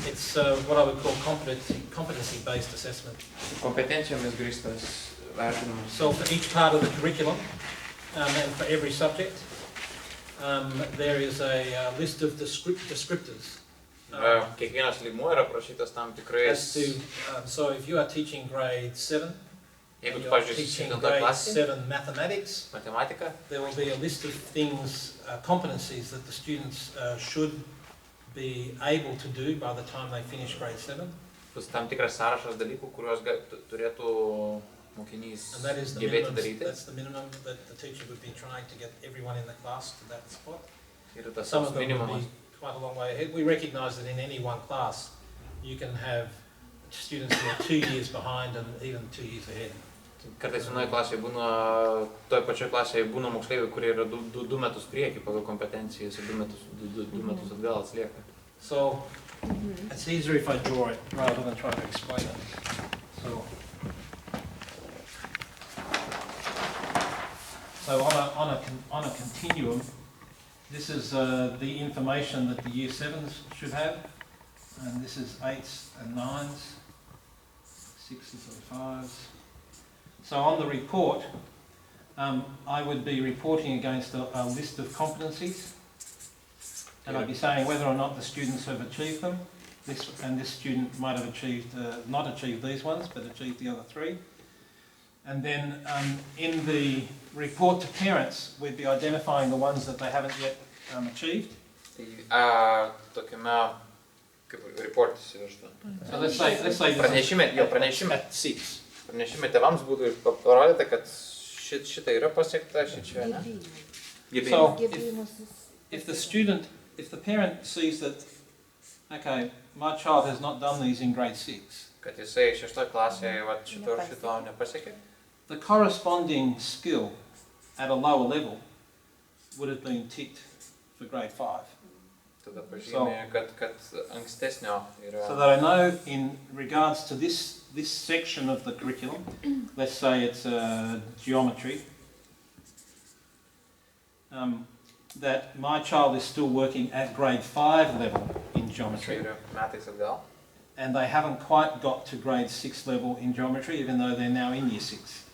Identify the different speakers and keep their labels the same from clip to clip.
Speaker 1: It's what I would call competency-based assessment.
Speaker 2: Kompetencijomis grįstas vertinimas.
Speaker 1: So for each part of the curriculum and for every subject, there is a list of descriptors.
Speaker 2: Kiekvienas lygmuo yra aprašytas tam tikrais.
Speaker 1: So if you are teaching grade 7,
Speaker 2: Jeigu tu,
Speaker 1: you're
Speaker 2: pavyzdžiui,
Speaker 1: teaching
Speaker 2: 7
Speaker 1: grade
Speaker 2: klasė,
Speaker 1: 7 mathematics,
Speaker 2: matematika,
Speaker 1: there will be a list of things, competencies that the students should be able to do by the time they finish grade 7.
Speaker 2: bus tam tikras sąrašas dalykų, kuriuos turėtų mokinys
Speaker 1: And that is the
Speaker 2: gebėti
Speaker 1: minimum,
Speaker 2: daryti.
Speaker 1: that's the minimum that the teacher would be trying to get everyone in the class to that spot.
Speaker 2: Ir tas
Speaker 1: Some of them
Speaker 2: minimumas.
Speaker 1: would be quite a long way ahead. We recognise that in any one class you can have students who are 2 years behind and even 2 years ahead.
Speaker 2: Kartais vienoje klasėje būna, toje pačioje klasėje būna moksleiviai, kurie yra 2 metus prieki pagal kompetencijas ir 2 metus atgal atslieka.
Speaker 1: So it's easier if I draw it rather than try to explain it. So on a continuum, this is the information that the Year 7s should have, and this is 8s and 9s, 6s and 5s. So on the report, I would be reporting against a list of competencies, and I'd be saying whether or not the students have achieved them. This student might have achieved, not achieved these ones, but achieved the other 3. And then in the report to parents, we'd be identifying the ones that they haven't yet achieved.
Speaker 2: Tokiame, kaip reportas įrašta.
Speaker 1: So let's say
Speaker 2: Pranešime
Speaker 1: at 6.
Speaker 2: Pranešime tėvams būtų parodyta, kad šitą yra pasiekta, šičia, ne?
Speaker 1: So if the parent sees that, okay, my child has not done these in grade 6,
Speaker 2: Kad jisai 6 klasėje šito ir šito nepasiekė,
Speaker 1: the corresponding skill at a lower level would have been ticked for grade 5.
Speaker 2: tada pažymė, kad ankstesnio yra.
Speaker 1: So that I know in regards to this section of the curriculum, let's say it's geometry, that my child is still working at grade 5 level in geometry,
Speaker 2: Metais atgal.
Speaker 1: and they haven't quite got to grade 6 level in geometry, even though they're now in Year 6.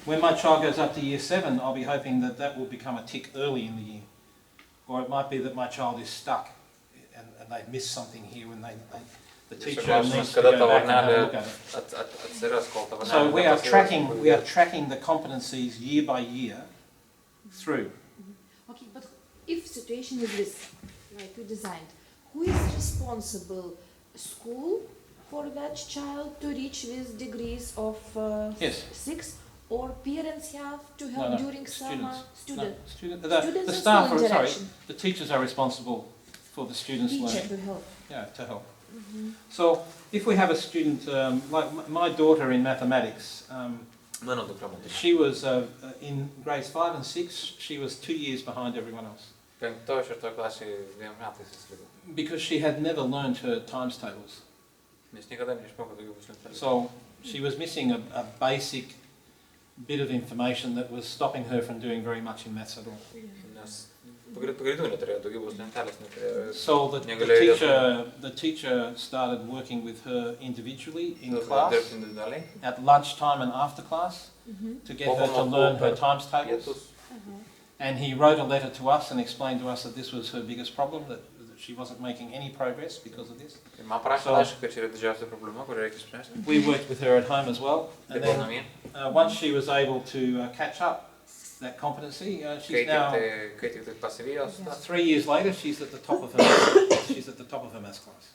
Speaker 1: When my child goes up to Year 7, I'll be hoping that that will become a tick early in the year. Or it might be that my child is stuck and they've missed something here when the teacher needs to go back and have a look at it. So we are tracking the competencies year by year through.
Speaker 3: Okay, but if situation is this, like you designed, who is responsible? School for that child to reach these degrees of
Speaker 1: Yes.
Speaker 3: 6, or parents have to help during summer?
Speaker 1: Students.
Speaker 3: Students
Speaker 1: The
Speaker 3: and
Speaker 1: staff
Speaker 3: school
Speaker 1: are, sorry,
Speaker 3: interaction.
Speaker 1: the teachers are responsible for the students'
Speaker 3: Teacher
Speaker 1: learning.
Speaker 3: to help.
Speaker 1: Yeah, to help. So if we have a student, like my daughter in mathematics, she was in grades 5 and 6, she was 2 years behind everyone else. Because she had never learned her times tables. So she was missing a basic bit of information that was stopping her from doing very much in maths at all. So the teacher started working with her individually in class, at lunchtime and after class, to get her to learn her times tables. And he wrote a letter to us and explained to us that this was her biggest problem, that she wasn't making any progress because of this. We worked with her at home as well, and then once she was able to catch up that competency, she's now 3 years later. She's at the top of her maths class.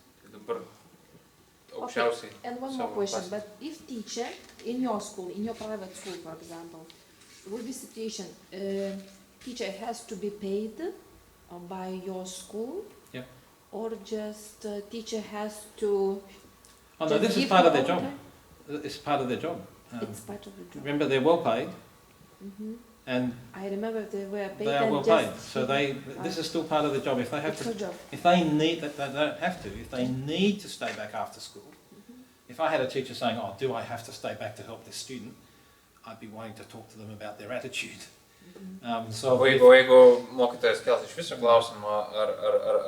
Speaker 3: Okay. And one more question, but if teacher in your school, in your private school, for example, with this situation, teacher has to be paid by your school, or just teacher has to?
Speaker 1: Oh no, this is part of their job. It's part of their job.
Speaker 3: It's part of the job.
Speaker 1: Remember, they're well paid, and
Speaker 3: I remember they were paid.
Speaker 1: they are well paid. So this is still part of their job. If they have to, if they need that, they don't have to. If they need to stay back after school, if I had a teacher saying, "Oh, do I have to stay back to help this student?" I'd be wanting to talk to them about their attitude. So
Speaker 2: O jeigu mokytojas kels iš viso klausimą,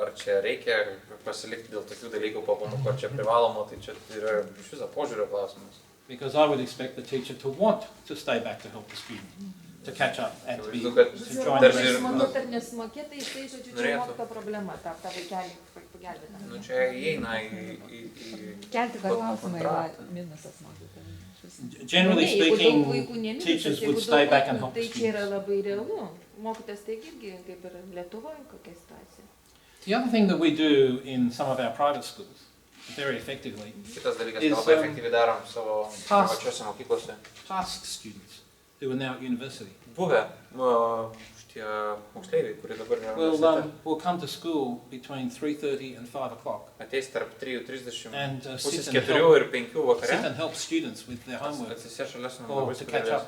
Speaker 2: ar čia reikia pasilikti dėl tokių dalykų po pamokų, ar čia privaloma, tai čia yra iš viso požiūrio klausimas.
Speaker 1: because I would expect the teacher to want to stay back to help the student, to catch up and to join
Speaker 2: Dar
Speaker 1: the
Speaker 2: ir-
Speaker 1: rest.
Speaker 3: Mokėt ar nesimokėt, tai žodžiu, čia
Speaker 2: Norėtų.
Speaker 3: mokyto problema, tą vaikelį pagelbėti.
Speaker 2: Nu čia įeina į
Speaker 4: Kelti tą klausimą yra
Speaker 2: kontraktą.
Speaker 4: minusas mokytojai.
Speaker 1: Generally
Speaker 3: Jeigu daug
Speaker 1: speaking,
Speaker 3: vaikų neminusas,
Speaker 1: teachers
Speaker 3: jeigu
Speaker 1: would
Speaker 3: daug
Speaker 1: stay back
Speaker 3: vaikų,
Speaker 1: and help the
Speaker 3: tai čia yra
Speaker 1: students.
Speaker 3: labai realu. Mokytas tai irgi kaip ir Lietuvoje kokia situacija.
Speaker 1: The other thing that we do in some of our private schools, very effectively,
Speaker 2: Kitas dalykas,
Speaker 1: Is,
Speaker 2: ką labai efektyviai darom savo
Speaker 1: task.
Speaker 2: pačiose mokyklose.
Speaker 1: task students who are now at university
Speaker 2: Buvę šitie moksleiviai, kurie dabar yra
Speaker 1: will come to school between 3:30 and 5 o'clock
Speaker 2: ateis tarp 3:30
Speaker 1: and
Speaker 2: pusės
Speaker 1: sit
Speaker 2: 4 ir 5
Speaker 1: and
Speaker 2: vakare.
Speaker 1: help students with their homework
Speaker 2: Atsisės šalia su
Speaker 1: or
Speaker 2: namais
Speaker 1: to catch up.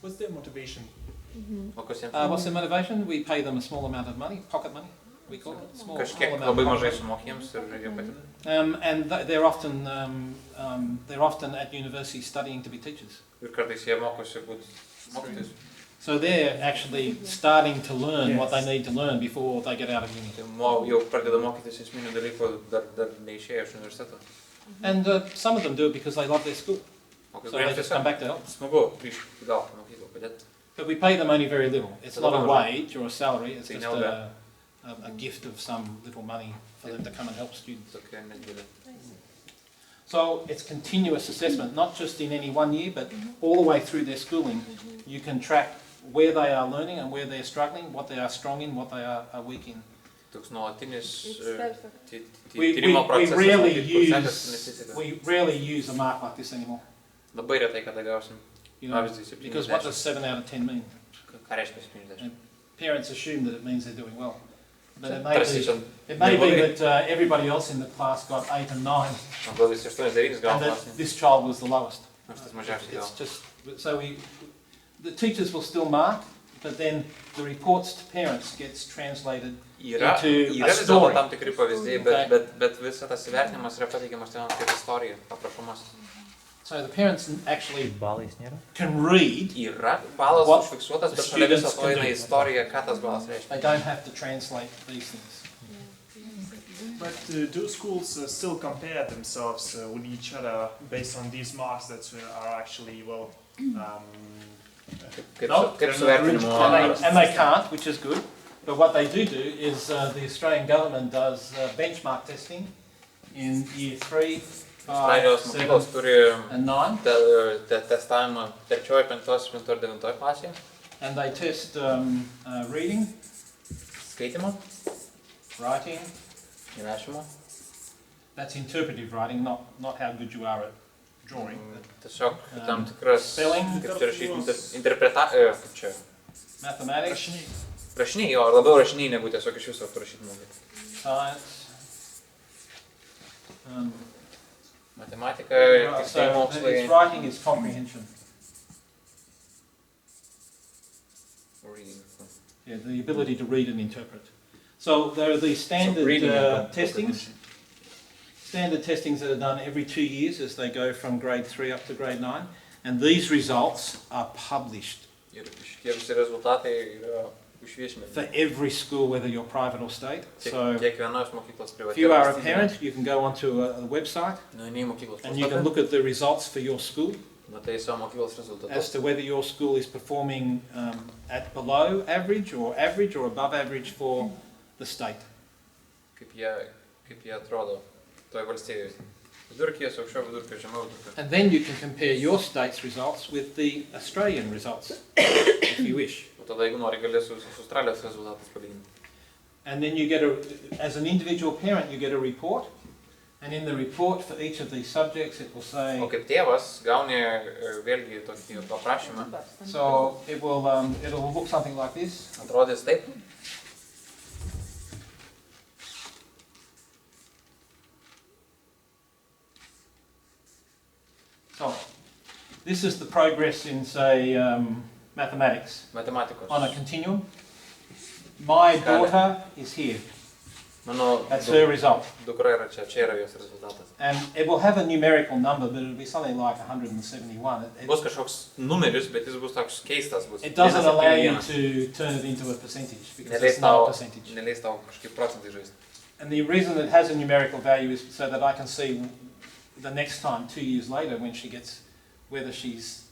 Speaker 5: What's their motivation?
Speaker 2: O kas jiems?
Speaker 1: What's their motivation? We pay them a small amount of money, pocket money, we call it. Small
Speaker 2: Kažkiek
Speaker 1: amount
Speaker 2: labai
Speaker 1: of
Speaker 2: mažai
Speaker 1: pocket money.
Speaker 2: sumokėjams ir jie padeda.
Speaker 1: And they're often at university studying to be teachers.
Speaker 2: Ir kartais jie mokosi būti mokytojais.
Speaker 1: So they're actually starting to learn what they need to learn before they get out of uni.
Speaker 2: Tai jau pradeda mokytis esminių dalykų dar neišėję iš universiteto.
Speaker 1: And some of them do it because they love their school,
Speaker 2: O kai
Speaker 1: so they
Speaker 2: kuriems
Speaker 1: just come
Speaker 2: tiesiog
Speaker 1: back to help.
Speaker 2: smagu grįžti atgal į mokyklą padėti.
Speaker 1: But we pay them only very little. It's not a wage or a salary, it's
Speaker 2: They
Speaker 1: just
Speaker 2: know that.
Speaker 1: a gift of some little money for them to come and help students.
Speaker 2: Tokia nedidelė.
Speaker 1: So it's continuous assessment, not just in any one year, but all the way through their schooling. You can track where they are learning and where they're struggling, what they are strong in, what they are weak in.
Speaker 2: Toks nuolatinis
Speaker 3: It's perfect.
Speaker 2: tyrimo procesas.
Speaker 1: rarely
Speaker 2: matyt, kur sekasi,
Speaker 1: use
Speaker 2: nesiseka.
Speaker 1: we rarely use a mark like this anymore.
Speaker 2: Labai retai kada gausim.
Speaker 1: You know,
Speaker 2: Pavyzdžiui,
Speaker 1: because what does
Speaker 2: 70.
Speaker 1: 7 out of 10 mean?
Speaker 2: Ką reiškia 70?
Speaker 1: Parents assume that it means they're doing well. But
Speaker 2: Tarsi čia
Speaker 1: it may be
Speaker 2: neblogai.
Speaker 1: that everybody else in the class got 8 and 9,
Speaker 2: Man atrodo, jis 8-9
Speaker 1: and
Speaker 2: gauna
Speaker 1: that
Speaker 2: klasėje.
Speaker 1: this child was the lowest.
Speaker 2: Nors tas mažiausiai
Speaker 1: It's
Speaker 2: gal.
Speaker 1: just, so the teachers will still mark, but then the reports to parents gets translated.
Speaker 2: Yra
Speaker 1: into a
Speaker 2: vis dėlto
Speaker 1: story.
Speaker 2: tam tikri pavyzdžiai,
Speaker 1: Okay.
Speaker 2: bet visas tas įvertinimas yra pateikiamas tėvams kaip istorija, aprašomas.
Speaker 1: So the parents actually
Speaker 6: Balais nėra?
Speaker 1: can read,
Speaker 2: Yra balas
Speaker 1: What
Speaker 2: užfiksuotas,
Speaker 1: the
Speaker 2: bet šalia viso
Speaker 1: students
Speaker 2: to
Speaker 1: can
Speaker 2: eina
Speaker 1: do.
Speaker 2: istorija, ką tas balas reiškia.
Speaker 1: they don't have to translate these things.
Speaker 5: But do schools still compare themselves with each other based on these marks that are actually, well,
Speaker 2: Kaip
Speaker 1: No,
Speaker 2: su vertinimu.
Speaker 1: And they can't, which is good. But what they do is the Australian government does benchmark testing in year 3, 5,
Speaker 2: Australijos
Speaker 1: 7
Speaker 2: mokyklos turi
Speaker 1: and 9.
Speaker 2: testavimą 3, 5, 7 ir 9 klasėje.
Speaker 1: And they test reading,
Speaker 2: Skaitimo,
Speaker 1: writing.
Speaker 2: įrašymo.
Speaker 1: That's interpretive writing, not how good you are at drawing.
Speaker 2: Tiesiog tam tikras,
Speaker 1: Spelling.
Speaker 2: kaip čia rašyti, interpretacija, kaip čia.
Speaker 1: Mathematics,
Speaker 2: Rašiniai, jo, labiau rašiniai negu tiesiog iš viso parašyti mokyti.
Speaker 1: science.
Speaker 2: Matematika,
Speaker 1: So
Speaker 2: tikslai mokslai.
Speaker 1: its writing is comprehension.
Speaker 2: Reading.
Speaker 1: Yeah, the ability to read and interpret. So there are these standard
Speaker 2: reading and
Speaker 1: testings. Standard testings that are done every 2 years as they go from grade 3 up to grade 9. And these results are published
Speaker 2: Ir šitie visi rezultatai yra išviešinami.
Speaker 1: for every school, whether you're private or state. So
Speaker 2: Kiekvienos mokyklos
Speaker 1: if
Speaker 2: privatės.
Speaker 1: you are a parent, you can go onto a website
Speaker 2: Nueini į mokyklos
Speaker 1: and you can
Speaker 2: puslapį,
Speaker 1: look at the results for your school
Speaker 2: matai savo mokyklos
Speaker 1: as
Speaker 2: rezultatus.
Speaker 1: to whether your school is performing at below average or above average for the state.
Speaker 2: Kaip jie atrodo toj valstybėje. Vidurkis, aukščiau vidurkio, žemiau vidurkio.
Speaker 1: And then you can compare your state's results with the Australian results, if you wish.
Speaker 2: O tada, jeigu nori, gali su Australijos rezultatais palyginti.
Speaker 1: And then you get as an individual parent, you get a report. And in the report for each of these subjects, it will say,
Speaker 2: O kaip tėvas gauni vėlgi tokį paprašymą.
Speaker 1: so it'll look something like this.
Speaker 2: Atrodys taip.
Speaker 1: So this is the progress in, say, mathematics
Speaker 2: Matematikos.
Speaker 1: on a continuum. My daughter is here.
Speaker 2: Mano
Speaker 1: That's her result.
Speaker 2: dukra yra čia yra jos rezultatas.
Speaker 1: And it will have a numerical number, but it'll be something like 171.
Speaker 2: Bus kažkoks numeris, bet jis bus toks keistas. Bus
Speaker 1: It doesn't allow you
Speaker 2: 1,71.
Speaker 1: to turn it into a percentage because
Speaker 2: Neleis
Speaker 1: it's not a
Speaker 2: tau,
Speaker 1: percentage.
Speaker 2: neleis tau kažkaip procentai žaisti.
Speaker 1: And the reason it has a numerical value is so that I can see the next time, 2 years later, when she gets, whether she's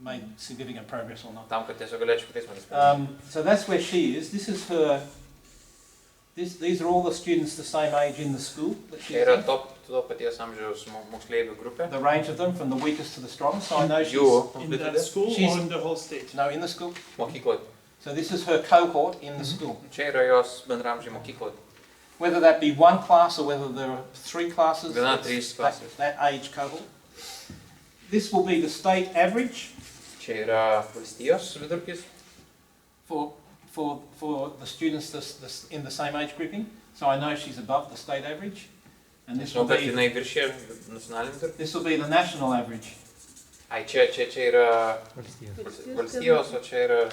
Speaker 1: made significant progress or not.
Speaker 2: Tam, kad tiesiog galėčiau kitais metais.
Speaker 1: So that's where she is. This is her. These are all the students the same age in the school that she's
Speaker 2: Čia yra
Speaker 1: in.
Speaker 2: to paties amžiaus moksleivių grupė.
Speaker 1: The range of them, from the weakest to the strongest. So I know she's
Speaker 2: Jų
Speaker 5: In that
Speaker 2: komplitudė.
Speaker 5: school
Speaker 1: She's-
Speaker 5: or in the whole state?
Speaker 1: no in the school.
Speaker 2: Mokykloje.
Speaker 1: So this is her cohort in the school.
Speaker 2: Čia yra jos bendramžiai mokykloje.
Speaker 1: Whether that be one class or whether there are 3 classes,
Speaker 2: Viena,
Speaker 1: it's
Speaker 2: 3
Speaker 1: that,
Speaker 2: klasės.
Speaker 1: that age cohort. This will be the state average
Speaker 2: Čia yra valstijos vidurkis.
Speaker 1: for the students in the same age grouping. So I know she's above the state average. And this will
Speaker 2: Žinau, kad
Speaker 1: be,
Speaker 2: jinai viršė nacionalinį vidurkį.
Speaker 1: this will be the national average.
Speaker 2: Ai, čia yra valstijos, o čia yra...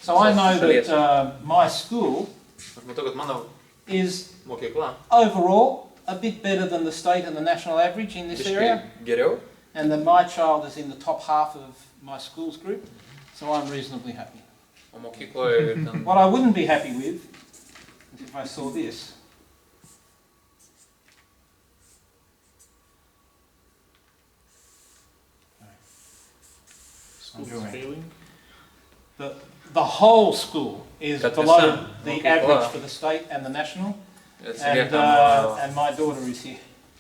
Speaker 1: So I know that my school
Speaker 2: Aš matau, kad mano
Speaker 1: is
Speaker 2: mokykla
Speaker 1: overall a bit better than the state and the national average in this area.
Speaker 2: biškai geriau.
Speaker 1: And that my child is in the top half of my school's group. So I'm reasonably happy.
Speaker 2: O mokykloje ir ten...
Speaker 1: What I wouldn't be happy with is if I saw this.
Speaker 5: Schools
Speaker 1: Enjoy.
Speaker 5: failing?
Speaker 1: The whole school is
Speaker 2: That
Speaker 1: below
Speaker 2: is,
Speaker 1: the
Speaker 2: okay,
Speaker 1: average
Speaker 2: well.
Speaker 1: for the state and the national,
Speaker 2: Atsilieka
Speaker 1: and my daughter is here.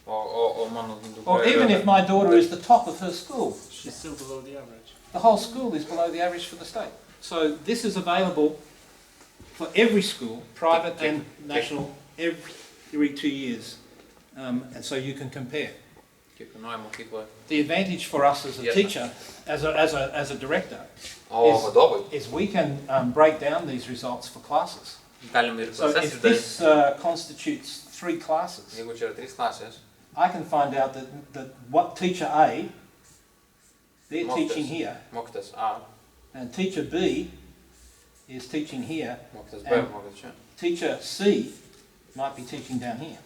Speaker 2: o mano dukra
Speaker 1: Or even if my daughter is the top of her school,
Speaker 5: She's still below the average.
Speaker 1: the whole school is below the average for the state. So this is available for every school, private and national, every 2 years. And so you can compare.
Speaker 2: kiekvienoje mokykloje.
Speaker 1: The advantage for us as a
Speaker 2: Yes.
Speaker 1: teacher, as a director,
Speaker 2: O
Speaker 1: Is-
Speaker 2: vadovai
Speaker 1: is we can break down these results for classes.
Speaker 2: galime ir
Speaker 1: So
Speaker 2: klases
Speaker 1: if
Speaker 2: išdalinti.
Speaker 1: this constitutes 3 classes,
Speaker 2: Jeigu čia yra 3 klasės,
Speaker 1: I can find out that what teacher A, they're
Speaker 2: Mokytojas.
Speaker 1: teaching here,
Speaker 2: mokytas A,
Speaker 1: and teacher B is teaching here,
Speaker 2: mokytas B,
Speaker 1: And-
Speaker 2: mokytas čia.
Speaker 1: teacher C might be teaching down here.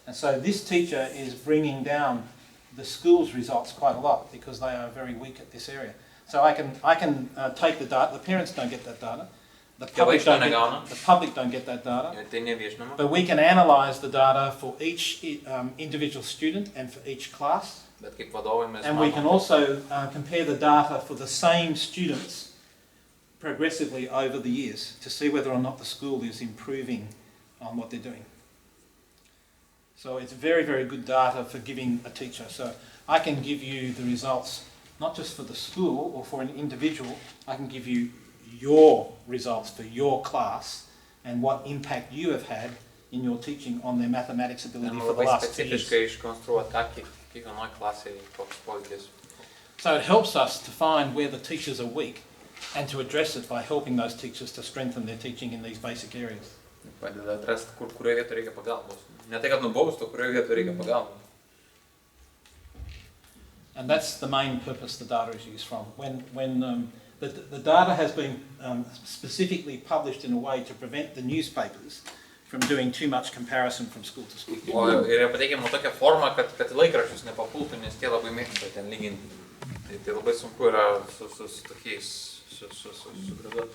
Speaker 1: And so this teacher is bringing down the school's results quite a lot because they are very weak at this area. So I can take the data. The parents don't get that data. The public
Speaker 2: šito
Speaker 1: don't
Speaker 2: negauna.
Speaker 1: get, the public don't get that data.
Speaker 2: Ir tai neviešinama.
Speaker 1: But we can analyse the data for each individual student and for each class.
Speaker 2: Bet kaip vadovai mes
Speaker 1: And we can
Speaker 2: matom,
Speaker 1: also compare the data for the same students progressively over the years to see whether or not the school is improving on what they're doing. So it's very, very good data for giving a teacher. So I can give you the results not just for the school or for an individual, I can give you your results for your class and what impact you have had in your teaching on their mathematics ability
Speaker 2: galima
Speaker 1: for the
Speaker 2: labai
Speaker 1: last 2 years.
Speaker 2: specifiškai iškonstruoti, ką kiekvienoje klasėje koks poveikis.
Speaker 1: So it helps us to find where the teachers are weak and to address it by helping those teachers to strengthen their teaching in these basic areas.
Speaker 2: Padeda atrasti, kurioje vietoje reikia pagalbos. Ne tai, kad nubaustų, kurioje vietoje reikia pagalbos.
Speaker 1: And that's the main purpose the data is used from. When the data has been specifically published in a way to prevent the newspapers from doing too much comparison from school to school.
Speaker 2: O ir yra pateikiama tokia forma, kad į laikraščius nepapultų, nes tie labai mėgsta ten lyginti. Tai labai sunku yra su tokiais, su graduotu.